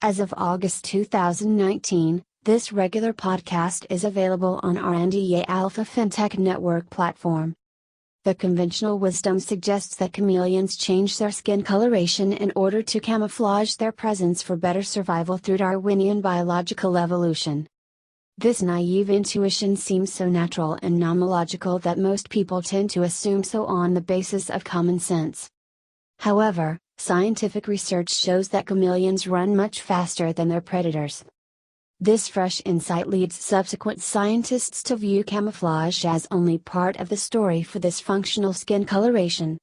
As of August 2019, this regular podcast is available on our Andy Yeh Alpha fintech network platform. The conventional wisdom suggests that chameleons change their skin coloration in order to camouflage their presence for better survival through Darwinian biological evolution. This naive intuition seems so natural and nomological that most people tend to assume so on the basis of common sense. However, scientific research shows that chameleons run much faster than their predators. This fresh insight leads subsequent scientists to view camouflage as only part of the story for this functional skin coloration.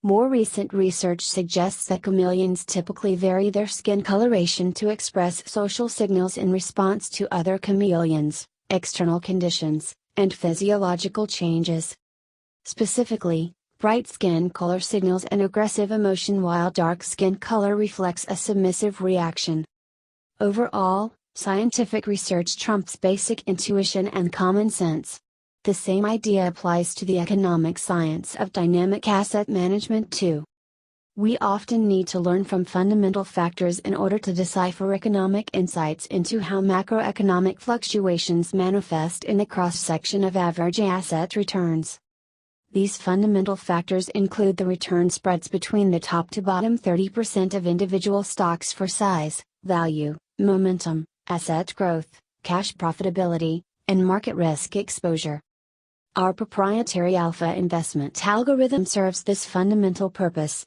More recent research suggests that chameleons typically vary their skin coloration to express social signals in response to other chameleons, external conditions, and physiological changes. Specifically, bright skin color signals an aggressive emotion while dark skin color reflects a submissive reaction. Overall, scientific research trumps basic intuition and common sense. The same idea applies to the economic science of dynamic asset management too. We often need to learn from fundamental factors in order to decipher economic insights into how macroeconomic fluctuations manifest in the cross-section of average asset returns. These fundamental factors include the return spreads between the top to bottom 30% of individual stocks for size, value, momentum, asset growth, cash profitability, and market risk exposure. Our proprietary alpha investment algorithm serves this fundamental purpose.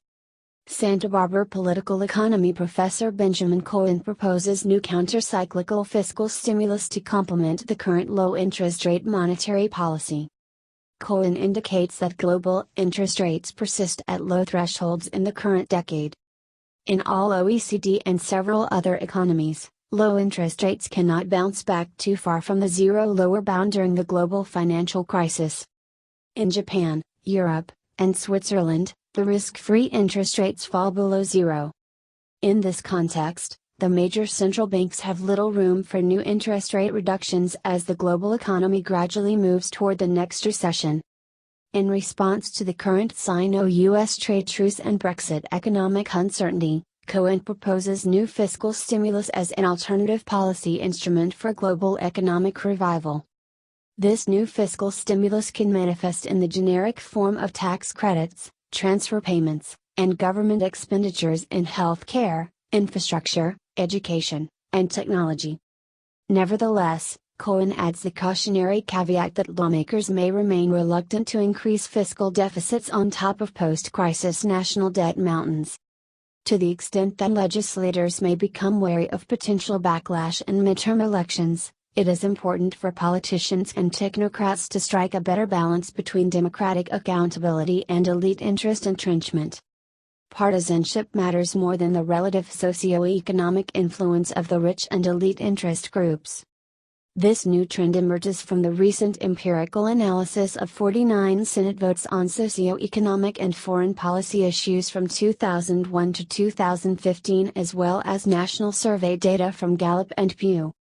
Santa Barbara political economy professor Benjamin Cohen proposes new counter-cyclical fiscal stimulus to complement the current low-interest rate monetary policy. Cohen indicates that global interest rates persist at low thresholds in the current decade. In all OECD and several other economies, low interest rates cannot bounce back too far from the zero lower bound during the global financial crisis. In Japan, Europe, and Switzerland, the risk-free interest rates fall below zero. In this context, the major central banks have little room for new interest rate reductions as the global economy gradually moves toward the next recession. In response to the current Sino-US trade truce and Brexit economic uncertainty, Cohen proposes new fiscal stimulus as an alternative policy instrument for global economic revival. This new fiscal stimulus can manifest in the generic form of tax credits, transfer payments, and government expenditures in healthcare, infrastructure, education, and technology. Nevertheless, Cohen adds the cautionary caveat that lawmakers may remain reluctant to increase fiscal deficits on top of post-crisis national debt mountains. To the extent that legislators may become wary of potential backlash in midterm elections, it is important for politicians and technocrats to strike a better balance between democratic accountability and elite interest entrenchment. Partisanship matters more than the relative socio-economic influence of the rich and elite interest groups. This new trend emerges from the recent empirical analysis of 49 Senate votes on socio-economic and foreign policy issues from 2001 to 2015 as well as national survey data from Gallup and Pew.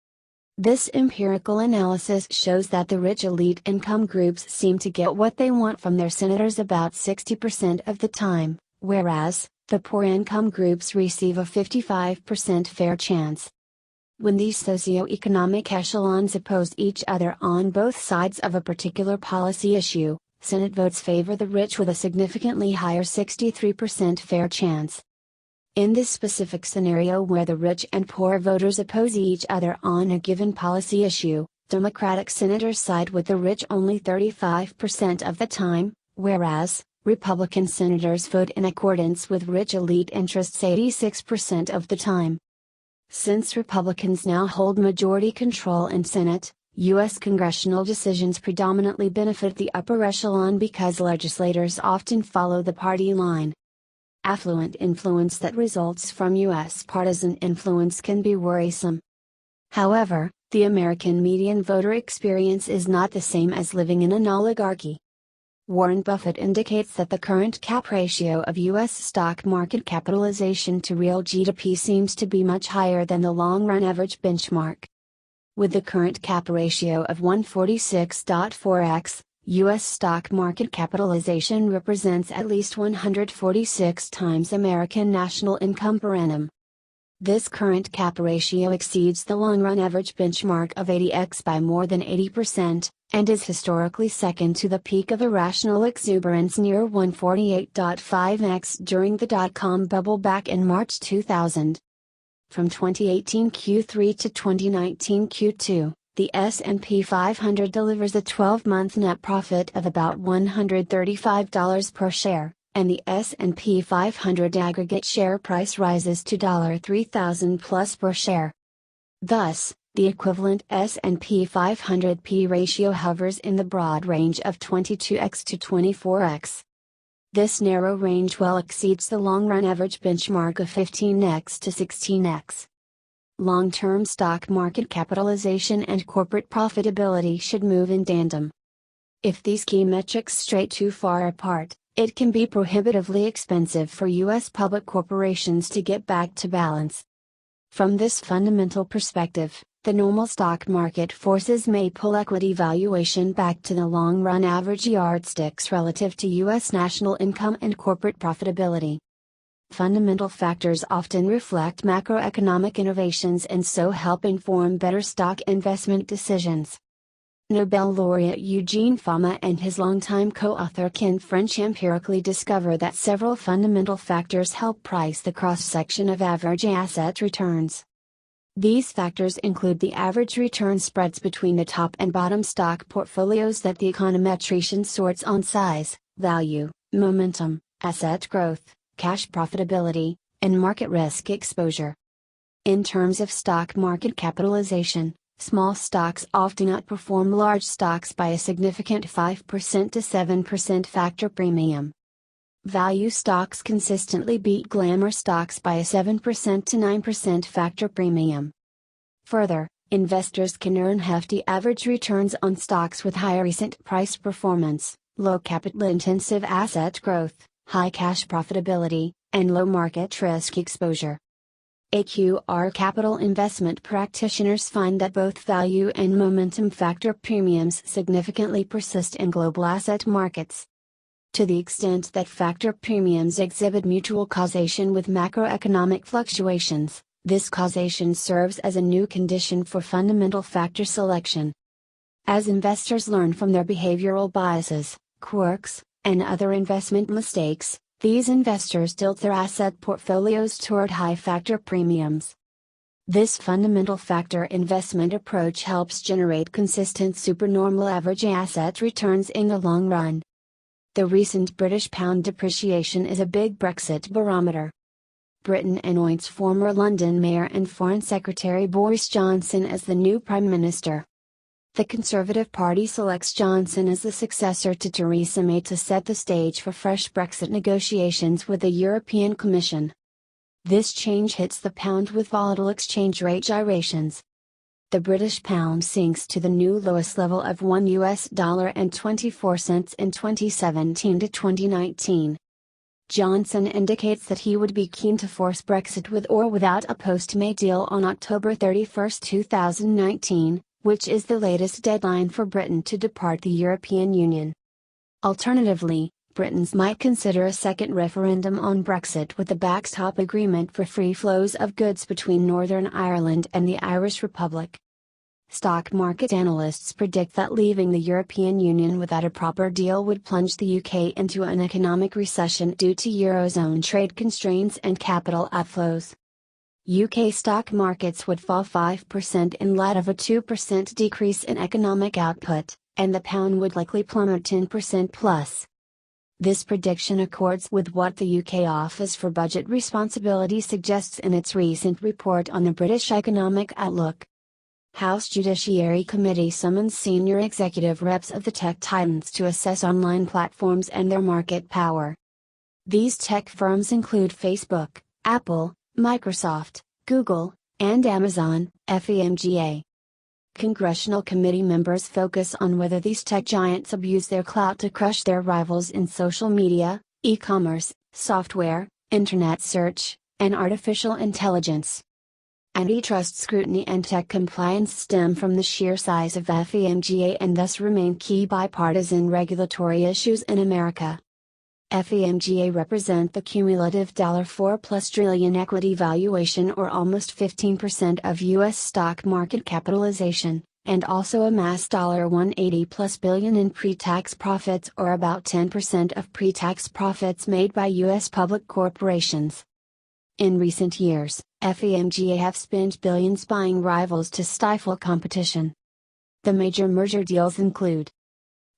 This empirical analysis shows that the rich elite income groups seem to get what they want from their senators about 60% of the time, whereas, the poor income groups receive a 55% fair chance. When these socioeconomic echelons oppose each other on both sides of a particular policy issue, Senate votes favor the rich with a significantly higher 63% fair chance. In this specific scenario where the rich and poor voters oppose each other on a given policy issue, Democratic senators side with the rich only 35% of the time, whereas, Republican senators vote in accordance with rich elite interests 86% of the time. Since Republicans now hold majority control in Senate, U.S. congressional decisions predominantly benefit the upper echelon because legislators often follow the party line. Affluent influence that results from U.S. partisan influence can be worrisome. However, the American median voter experience is not the same as living in an oligarchy. Warren Buffett indicates that the current cap ratio of U.S. stock market capitalization to real GDP seems to be much higher than the long-run average benchmark. With the current cap ratio of 146.4x, U.S. stock market capitalization represents at least 146 times American national income per annum. This current cap ratio exceeds the long-run average benchmark of 80x by more than 80%, and is historically second to the peak of irrational exuberance near 148.5x during the dot-com bubble back in March 2000. From 2018 Q3 to 2019 Q2, the S&P 500 delivers a 12-month net profit of about $135 per share, and the S&P 500 aggregate share price rises to $3,000 plus per share. Thus, the equivalent S&P 500 P ratio hovers in the broad range of 22x to 24x. This narrow range well exceeds the long-run average benchmark of 15x to 16x. Long-term stock market capitalization and corporate profitability should move in tandem. If these key metrics stray too far apart, it can be prohibitively expensive for U.S. public corporations to get back to balance. From this fundamental perspective, the normal stock market forces may pull equity valuation back to the long-run average yardsticks relative to U.S. national income and corporate profitability. Fundamental factors often reflect macroeconomic innovations and so help inform better stock investment decisions. Nobel laureate Eugene Fama and his longtime co-author Ken French empirically discover that several fundamental factors help price the cross-section of average asset returns. These factors include the average return spreads between the top and bottom stock portfolios that the econometrician sorts on size, value, momentum, asset growth, cash profitability, and market risk exposure. In terms of stock market capitalization, small stocks often outperform large stocks by a significant 5% to 7% factor premium. Value stocks consistently beat glamour stocks by a 7% to 9% factor premium. Further, investors can earn hefty average returns on stocks with high recent price performance, low capital-intensive asset growth, high cash profitability, and low market risk exposure. AQR Capital investment practitioners find that both value and momentum factor premiums significantly persist in global asset markets. To the extent that factor premiums exhibit mutual causation with macroeconomic fluctuations, this causation serves as a new condition for fundamental factor selection. As investors learn from their behavioral biases, quirks, and other investment mistakes, these investors tilt their asset portfolios toward high factor premiums. This fundamental factor investment approach helps generate consistent supernormal average asset returns in the long run. The recent British pound depreciation is a big Brexit barometer. Britain anoints former London Mayor and Foreign Secretary Boris Johnson as the new Prime Minister. The Conservative Party selects Johnson as the successor to Theresa May to set the stage for fresh Brexit negotiations with the European Commission. This change hits the pound with volatile exchange rate gyrations. The British pound sinks to the new lowest level of $1.24 in 2017 to 2019. Johnson indicates that he would be keen to force Brexit with or without a post-May deal on October 31, 2019. Which is the latest deadline for Britain to depart the European Union. Alternatively, Britons might consider a second referendum on Brexit with a backstop agreement for free flows of goods between Northern Ireland and the Irish Republic. Stock market analysts predict that leaving the European Union without a proper deal would plunge the UK into an economic recession due to Eurozone trade constraints and capital outflows. UK stock markets would fall 5% in light of a 2% decrease in economic output, and the pound would likely plummet 10% plus. This prediction accords with what the UK Office for Budget Responsibility suggests in its recent report on the British economic outlook. House Judiciary Committee summons senior executive reps of the tech titans to assess online platforms and their market power. These tech firms include Facebook, Apple, Microsoft, Google, and Amazon, FEMGA. Congressional committee members focus on whether these tech giants abuse their clout to crush their rivals in social media, e-commerce, software, internet search, and artificial intelligence. Antitrust scrutiny and tech compliance stem from the sheer size of FEMGA and thus remain key bipartisan regulatory issues in America. FEMGA represent the cumulative $4+ trillion equity valuation, or almost 15% of U.S. stock market capitalization, and also amass $180+ billion in pre-tax profits, or about 10% of pre-tax profits made by U.S. public corporations. In recent years, FEMGA have spent billions buying rivals to stifle competition. The major merger deals include: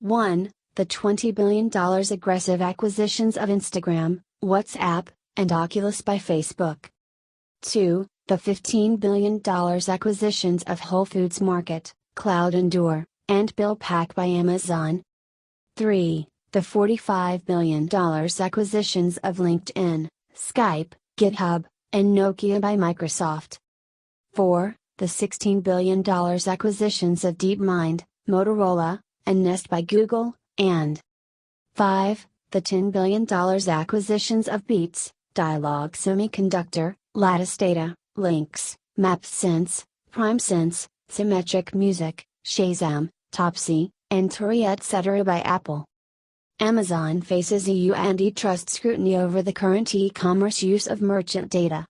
1. The $20 billion aggressive acquisitions of Instagram, WhatsApp, and Oculus by Facebook. 2. The $15 billion acquisitions of Whole Foods Market, Cloud Endure, and BillPack by Amazon. 3. The $45 billion acquisitions of LinkedIn, Skype, GitHub, and Nokia by Microsoft. 4. The $16 billion acquisitions of DeepMind, Motorola, and Nest by Google, and 5. The $10 billion acquisitions of Beats, Dialog Semiconductor, Lattice Data, Lynx, MapSense, PrimeSense, Symmetric Music, Shazam, Topsy, and Tori etc. by Apple. Amazon faces EU antitrust scrutiny over the current e-commerce use of merchant data.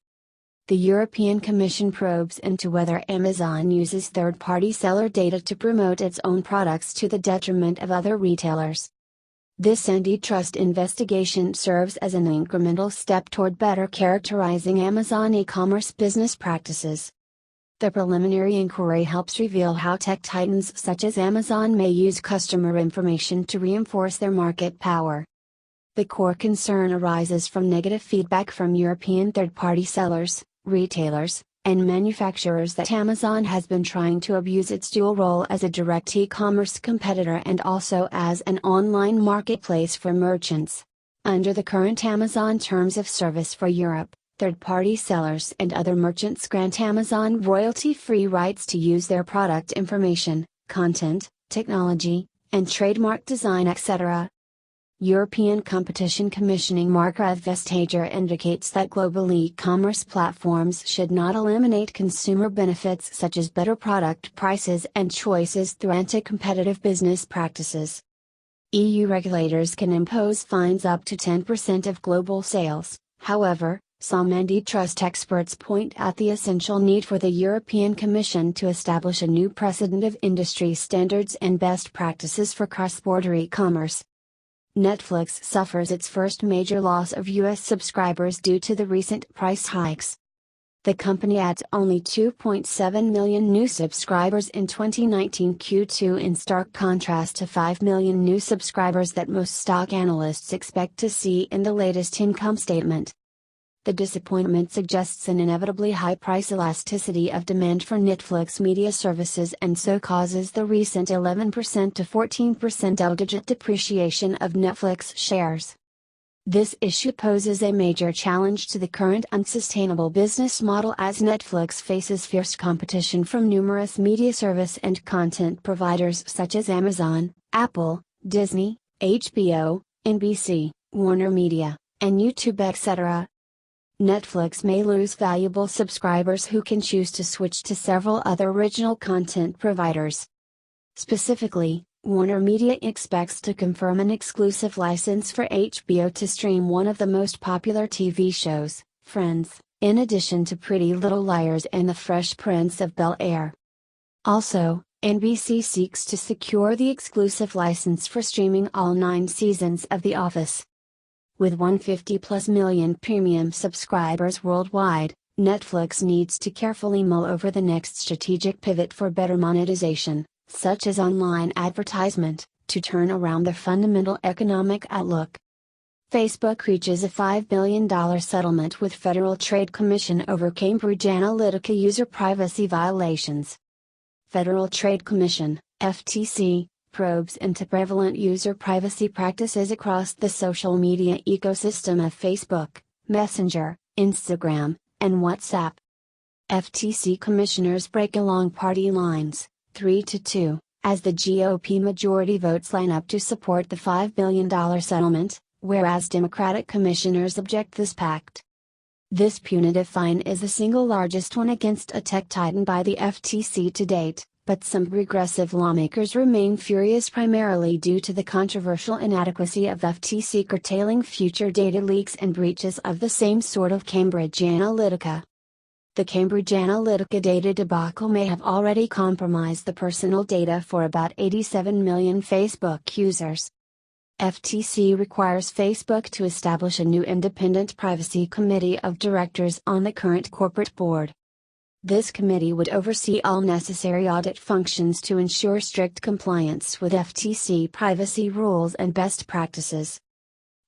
The European Commission probes into whether Amazon uses third-party seller data to promote its own products to the detriment of other retailers. This antitrust investigation serves as an incremental step toward better characterizing Amazon e-commerce business practices. The preliminary inquiry helps reveal how tech titans such as Amazon may use customer information to reinforce their market power. The core concern arises from negative feedback from European third-party sellers, retailers, and manufacturers that Amazon has been trying to abuse its dual role as a direct e-commerce competitor and also as an online marketplace for merchants. Under the current Amazon Terms of Service for Europe, third-party sellers and other merchants grant Amazon royalty-free rights to use their product information, content, technology, and trademark design etc. European Competition Commissioning Mark-Rev Vestager indicates that global e-commerce platforms should not eliminate consumer benefits such as better product prices and choices through anti-competitive business practices. EU regulators can impose fines up to 10% of global sales. However, some antitrust experts point out the essential need for the European Commission to establish a new precedent of industry standards and best practices for cross-border e-commerce. Netflix suffers its first major loss of U.S. subscribers due to the recent price hikes. The company adds only 2.7 million new subscribers in 2019 Q2, in stark contrast to 5 million new subscribers that most stock analysts expect to see in the latest income statement. The disappointment suggests an inevitably high price elasticity of demand for Netflix media services and so causes the recent 11% to 14% double-digit depreciation of Netflix shares. This issue poses a major challenge to the current unsustainable business model as Netflix faces fierce competition from numerous media service and content providers such as Amazon, Apple, Disney, HBO, NBC, Warner Media, and YouTube etc. Netflix may lose valuable subscribers who can choose to switch to several other original content providers. Specifically, Warner Media expects to confirm an exclusive license for HBO to stream one of the most popular TV shows, Friends, in addition to Pretty Little Liars and The Fresh Prince of Bel-Air. Also, NBC seeks to secure the exclusive license for streaming all 9 seasons of The Office. With 150+ million premium subscribers worldwide, Netflix needs to carefully mull over the next strategic pivot for better monetization, such as online advertisement, to turn around their fundamental economic outlook. Facebook reaches a $5 billion settlement with Federal Trade Commission over Cambridge Analytica user privacy violations. Federal Trade Commission, FTC, probes into prevalent user privacy practices across the social media ecosystem of Facebook, Messenger, Instagram, and WhatsApp. FTC commissioners break along party lines, 3-2, as the GOP majority votes line up to support the $5 billion settlement, whereas Democratic commissioners object this pact. This punitive fine is the single largest one against a tech titan by the FTC to date, but some regressive lawmakers remain furious primarily due to the controversial inadequacy of FTC curtailing future data leaks and breaches of the same sort of Cambridge Analytica. The Cambridge Analytica data debacle may have already compromised the personal data for about 87 million Facebook users. FTC requires Facebook to establish a new independent privacy committee of directors on the current corporate board. This committee would oversee all necessary audit functions to ensure strict compliance with FTC privacy rules and best practices.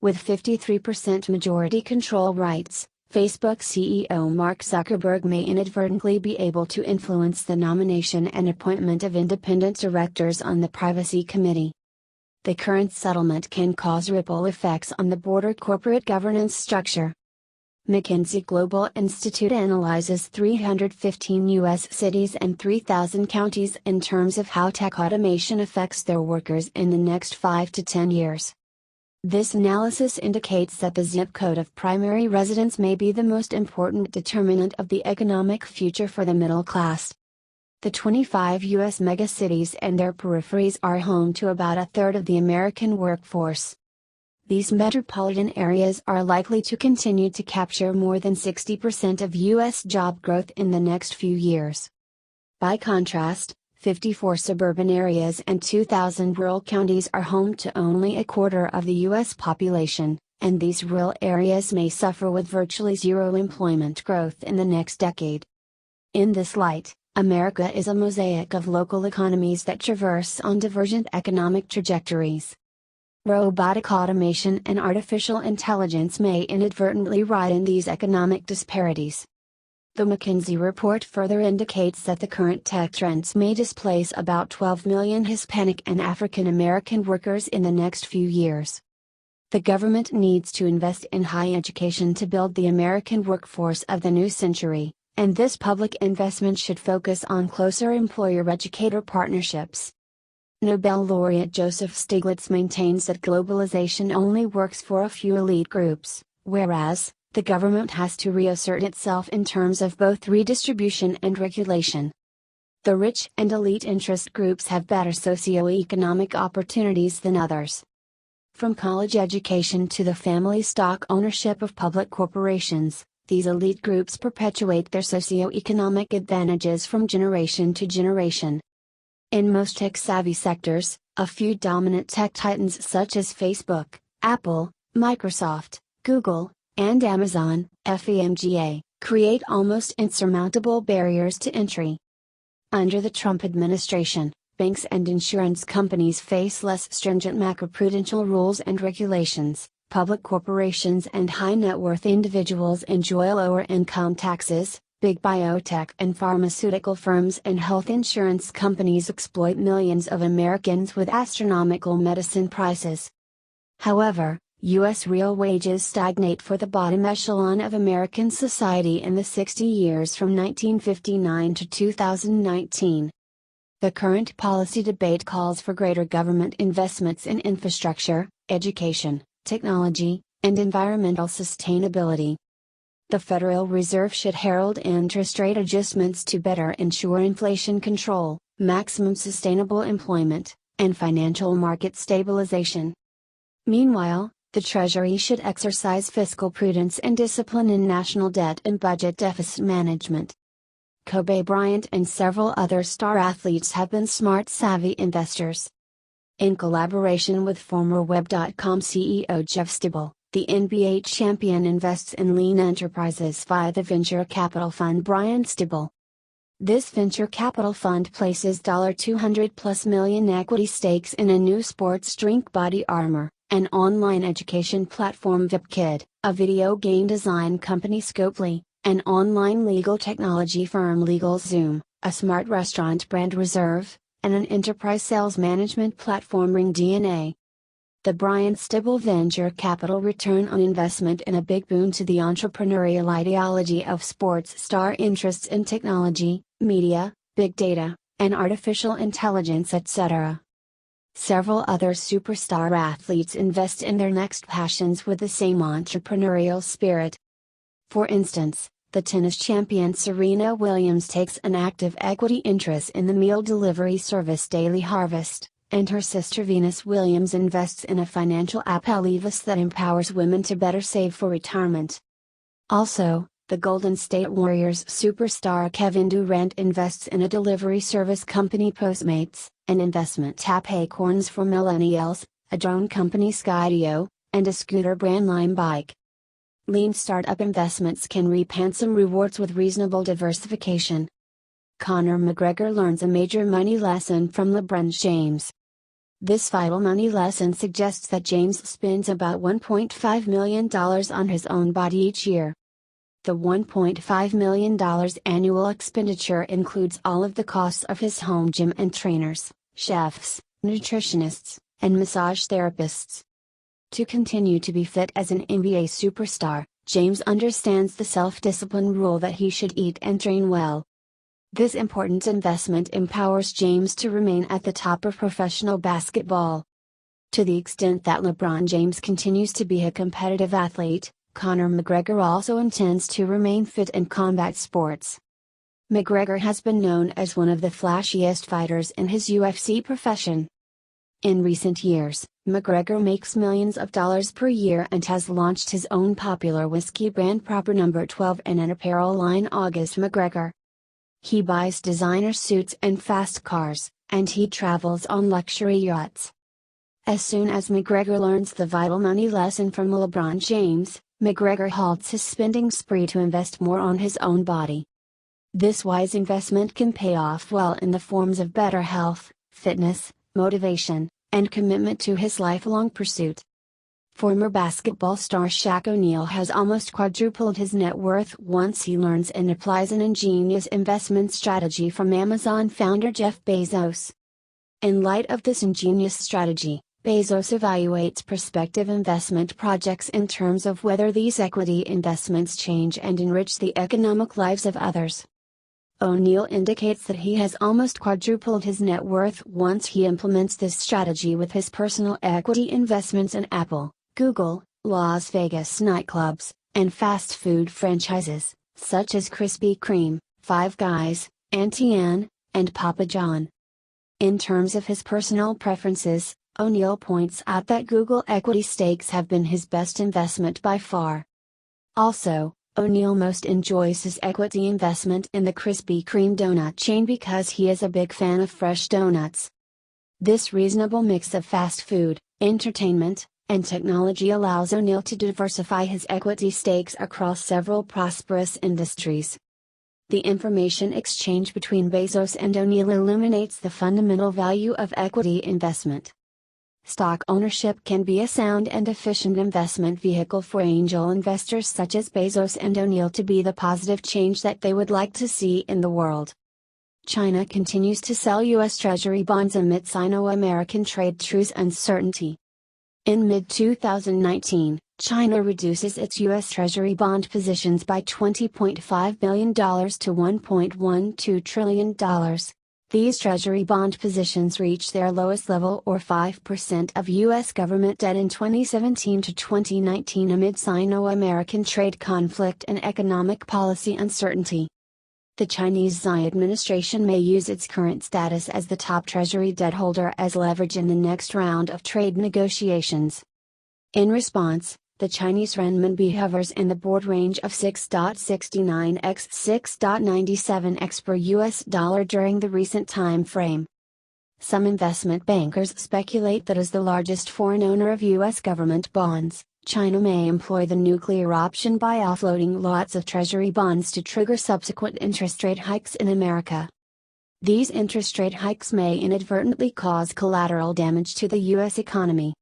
With 53% majority control rights, Facebook CEO Mark Zuckerberg may inadvertently be able to influence the nomination and appointment of independent directors on the Privacy Committee. The current settlement can cause ripple effects on the broader corporate governance structure. McKinsey Global Institute analyzes 315 U.S. cities and 3,000 counties in terms of how tech automation affects their workers in the next 5 to 10 years. This analysis indicates that the zip code of primary residence may be the most important determinant of the economic future for the middle class. The 25 U.S. megacities and their peripheries are home to about a third of the American workforce. These metropolitan areas are likely to continue to capture more than 60% of U.S. job growth in the next few years. By contrast, 54 suburban areas and 2,000 rural counties are home to only a quarter of the U.S. population, and these rural areas may suffer with virtually zero employment growth in the next decade. In this light, America is a mosaic of local economies that traverse on divergent economic trajectories. Robotic automation and artificial intelligence may inadvertently widen these economic disparities. The McKinsey report further indicates that the current tech trends may displace about 12 million Hispanic and African American workers in the next few years. The government needs to invest in higher education to build the American workforce of the new century, and this public investment should focus on closer employer-educator partnerships. Nobel laureate Joseph Stiglitz maintains that globalization only works for a few elite groups, whereas, the government has to reassert itself in terms of both redistribution and regulation. The rich and elite interest groups have better socioeconomic opportunities than others. From college education to the family stock ownership of public corporations, these elite groups perpetuate their socioeconomic advantages from generation to generation. In most tech-savvy sectors, a few dominant tech titans such as Facebook, Apple, Microsoft, Google, and Amazon, FEMGA, create almost insurmountable barriers to entry. Under the Trump administration, banks and insurance companies face less stringent macroprudential rules and regulations, public corporations and high-net-worth individuals enjoy lower income taxes, big biotech and pharmaceutical firms and health insurance companies exploit millions of Americans with astronomical medicine prices. However, U.S. real wages stagnate for the bottom echelon of American society in the 60 years from 1959 to 2019. The current policy debate calls for greater government investments in infrastructure, education, technology, and environmental sustainability. The Federal Reserve should herald interest rate adjustments to better ensure inflation control, maximum sustainable employment, and financial market stabilization. Meanwhile, the Treasury should exercise fiscal prudence and discipline in national debt and budget deficit management. Kobe Bryant and several other star athletes have been smart, savvy investors. In collaboration with former Web.com CEO Jeff Stibel, the NBA champion invests in lean enterprises via the venture capital fund Bryant Stibel. This venture capital fund places $200+ million equity stakes in a new sports drink Body Armor, an online education platform VipKid, a video game design company Scopely, an online legal technology firm LegalZoom, a smart restaurant brand Reserve, and an enterprise sales management platform RingDNA. The Bryant Stibel venture capital return on investment in a big boon to the entrepreneurial ideology of sports star interests in technology, media, big data, and artificial intelligence, etc. Several other superstar athletes invest in their next passions with the same entrepreneurial spirit. For instance, the tennis champion Serena Williams takes an active equity interest in the meal delivery service Daily Harvest, and her sister Venus Williams invests in a financial app Alivus that empowers women to better save for retirement. Also, the Golden State Warriors superstar Kevin Durant invests in a delivery service company Postmates, an investment app Acorns for Millennials, a drone company Skydio, and a scooter brand Lime Bike. Lean startup investments can reap handsome rewards with reasonable diversification. Conor McGregor learns a major money lesson from LeBron James. This vital money lesson suggests that James spends about $1.5 million on his own body each year. The $1.5 million annual expenditure includes all of the costs of his home gym and trainers, chefs, nutritionists, and massage therapists. To continue to be fit as an NBA superstar, James understands the self-discipline rule that he should eat and train well. This important investment empowers James to remain at the top of professional basketball. To the extent that LeBron James continues to be a competitive athlete, Conor McGregor also intends to remain fit in combat sports. McGregor has been known as one of the flashiest fighters in his UFC profession. In recent years, McGregor makes millions of dollars per year and has launched his own popular whiskey brand Proper No. 12 and an apparel line August McGregor. He buys designer suits and fast cars, and he travels on luxury yachts. As soon as McGregor learns the vital money lesson from LeBron James, McGregor halts his spending spree to invest more on his own body. This wise investment can pay off well in the forms of better health, fitness, motivation, and commitment to his lifelong pursuit. Former basketball star Shaq O'Neal has almost quadrupled his net worth once he learns and applies an ingenious investment strategy from Amazon founder Jeff Bezos. In light of this ingenious strategy, Bezos evaluates prospective investment projects in terms of whether these equity investments change and enrich the economic lives of others. O'Neal indicates that he has almost quadrupled his net worth once he implements this strategy with his personal equity investments in Apple, Google, Las Vegas nightclubs, and fast food franchises, such as Krispy Kreme, Five Guys, Auntie Anne, and Papa John. In terms of his personal preferences, O'Neal points out that Google equity stakes have been his best investment by far. Also, O'Neal most enjoys his equity investment in the Krispy Kreme donut chain because he is a big fan of fresh donuts. This reasonable mix of fast food, entertainment, and technology allows O'Neal to diversify his equity stakes across several prosperous industries. The information exchange between Bezos and O'Neal illuminates the fundamental value of equity investment. Stock ownership can be a sound and efficient investment vehicle for angel investors such as Bezos and O'Neal to be the positive change that they would like to see in the world. China continues to sell U.S. Treasury bonds amid Sino-American trade truce uncertainty. In mid-2019, China reduces its U.S. Treasury bond positions by $20.5 billion to $1.12 trillion. These Treasury bond positions reached their lowest level or 5% of U.S. government debt in 2017 to 2019 amid Sino-American trade conflict and economic policy uncertainty. The Chinese Xi administration may use its current status as the top Treasury debt holder as leverage in the next round of trade negotiations. In response, the Chinese renminbi hovers in the board range of 6.69x 6.97x per US dollar during the recent time frame. Some investment bankers speculate that as the largest foreign owner of US government bonds, China may employ the nuclear option by offloading lots of Treasury bonds to trigger subsequent interest rate hikes in America. These interest rate hikes may inadvertently cause collateral damage to the US economy.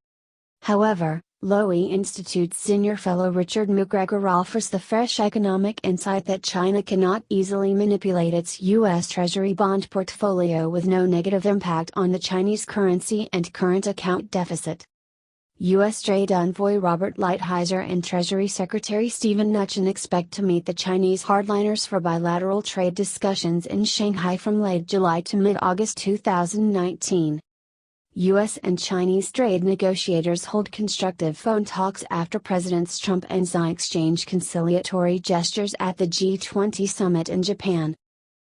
However, Lowy Institute's senior fellow Richard McGregor offers the fresh economic insight that China cannot easily manipulate its U.S. Treasury bond portfolio with no negative impact on the Chinese currency and current account deficit. U.S. Trade Envoy Robert Lighthizer and Treasury Secretary Steven Mnuchin expect to meet the Chinese hardliners for bilateral trade discussions in Shanghai from late July to mid-August 2019. U.S. and Chinese trade negotiators hold constructive phone talks after Presidents Trump and Xi exchange conciliatory gestures at the G20 summit in Japan.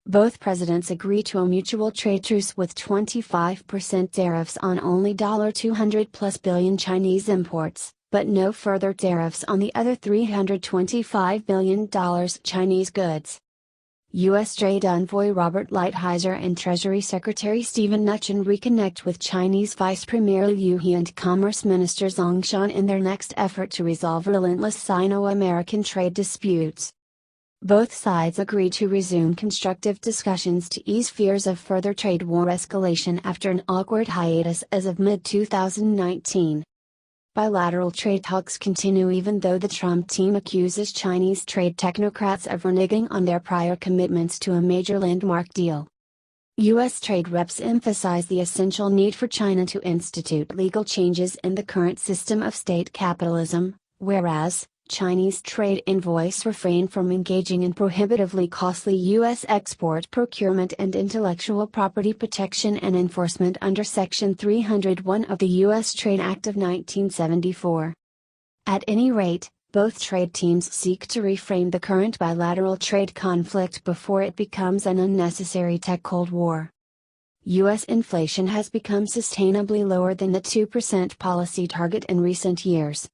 Both presidents agree to a mutual trade truce with 25% tariffs on only $200+ billion Chinese imports, but no further tariffs on the other $325 billion Chinese goods. U.S. Trade Envoy Robert Lighthizer and Treasury Secretary Steven Mnuchin reconnect with Chinese Vice Premier Liu He and Commerce Minister Zhang Shan in their next effort to resolve relentless Sino-American trade disputes. Both sides agreed to resume constructive discussions to ease fears of further trade war escalation after an awkward hiatus as of mid-2019. Bilateral trade talks continue even though the Trump team accuses Chinese trade technocrats of reneging on their prior commitments to a major landmark deal. U.S. trade reps emphasize the essential need for China to institute legal changes in the current system of state capitalism, whereas Chinese trade envoys refrain from engaging in prohibitively costly U.S. export procurement and intellectual property protection and enforcement under Section 301 of the U.S. Trade Act of 1974. At any rate, both trade teams seek to reframe the current bilateral trade conflict before it becomes an unnecessary tech Cold War. U.S. inflation has become sustainably lower than the 2% policy target in recent years.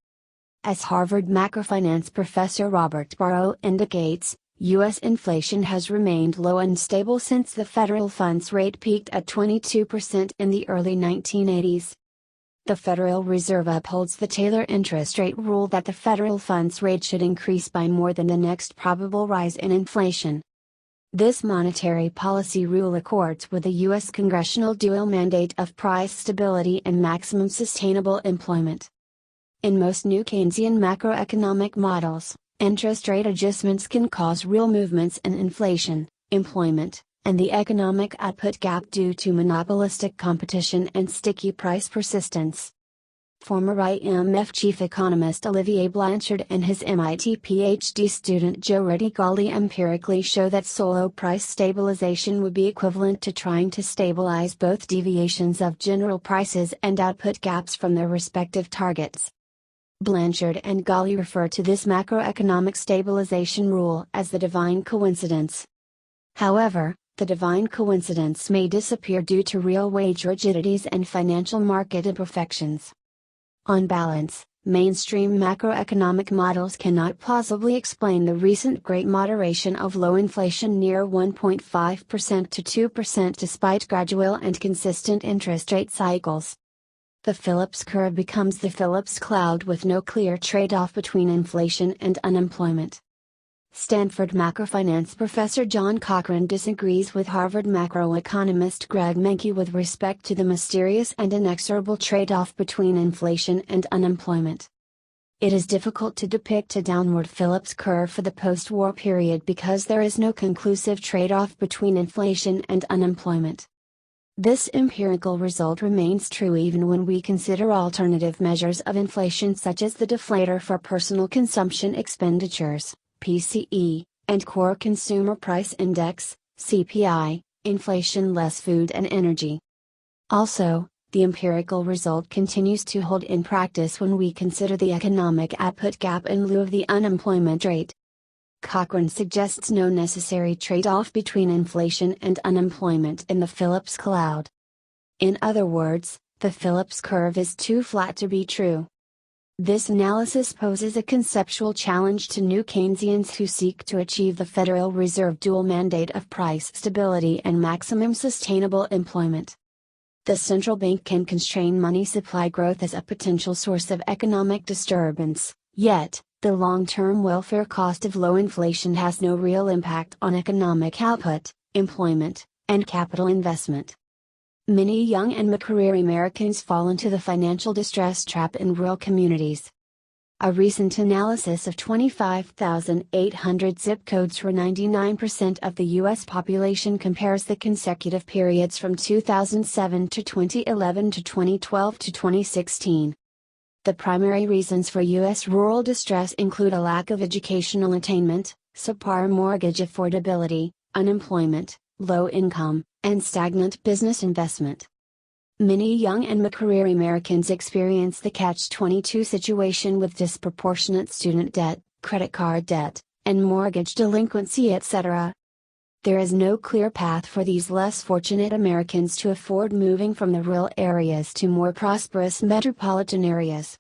As Harvard macrofinance professor Robert Barrow indicates, U.S. inflation has remained low and stable since the federal funds rate peaked at 22% in the early 1980s. The Federal Reserve upholds the Taylor interest rate rule that the federal funds rate should increase by more than the next probable rise in inflation. This monetary policy rule accords with the U.S. congressional dual mandate of price stability and maximum sustainable employment. In most new Keynesian macroeconomic models, interest rate adjustments can cause real movements in inflation, employment, and the economic output gap due to monopolistic competition and sticky price persistence. Former IMF chief economist Olivier Blanchard and his MIT PhD student Joe Redigali empirically show that solo price stabilization would be equivalent to trying to stabilize both deviations of general prices and output gaps from their respective targets. Blanchard and Gali refer to this macroeconomic stabilization rule as the divine coincidence. However, the divine coincidence may disappear due to real wage rigidities and financial market imperfections. On balance, mainstream macroeconomic models cannot plausibly explain the recent great moderation of low inflation near 1.5% to 2% despite gradual and consistent interest rate cycles. The Phillips curve becomes the Phillips cloud with no clear trade-off between inflation and unemployment. Stanford macrofinance professor John Cochrane disagrees with Harvard macroeconomist Greg Menke with respect to the mysterious and inexorable trade-off between inflation and unemployment. It is difficult to depict a downward Phillips curve for the post-war period because there is no conclusive trade-off between inflation and unemployment. This empirical result remains true even when we consider alternative measures of inflation such as the deflator for personal consumption expenditures, PCE, and Core Consumer Price Index, CPI, inflation less food and energy. Also, the empirical result continues to hold in practice when we consider the economic output gap in lieu of the unemployment rate. Cochrane suggests no necessary trade-off between inflation and unemployment in the Phillips cloud. In other words, the Phillips curve is too flat to be true. This analysis poses a conceptual challenge to new Keynesians who seek to achieve the Federal Reserve dual mandate of price stability and maximum sustainable employment. The central bank can constrain money supply growth as a potential source of economic disturbance, yet, the long-term welfare cost of low inflation has no real impact on economic output, employment, and capital investment. Many young and mid-career Americans fall into the financial distress trap in rural communities. A recent analysis of 25,800 zip codes for 99% of the U.S. population compares the consecutive periods from 2007 to 2011 to 2012 to 2016. The primary reasons for U.S. rural distress include a lack of educational attainment, subpar mortgage affordability, unemployment, low income, and stagnant business investment. Many young and mid-career Americans experience the catch-22 situation with disproportionate student debt, credit card debt, and mortgage delinquency, etc. There is no clear path for these less fortunate Americans to afford moving from the rural areas to more prosperous metropolitan areas.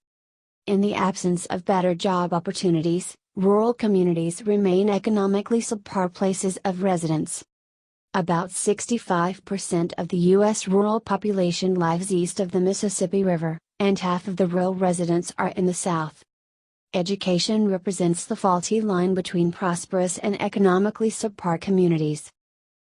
In the absence of better job opportunities, rural communities remain economically subpar places of residence. About 65% of the U.S. rural population lives east of the Mississippi River, and half of the rural residents are in the South. Education represents the faulty line between prosperous and economically subpar communities.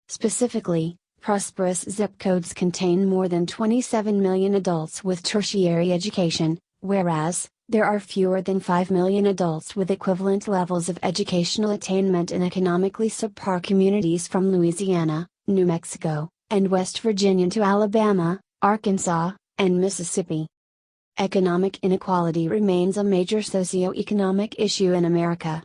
Specifically, prosperous zip codes contain more than 27 million adults with tertiary education, whereas, there are fewer than 5 million adults with equivalent levels of educational attainment in economically subpar communities from Louisiana, New Mexico, and West Virginia to Alabama, Arkansas, and Mississippi. Economic inequality remains a major socioeconomic issue in America.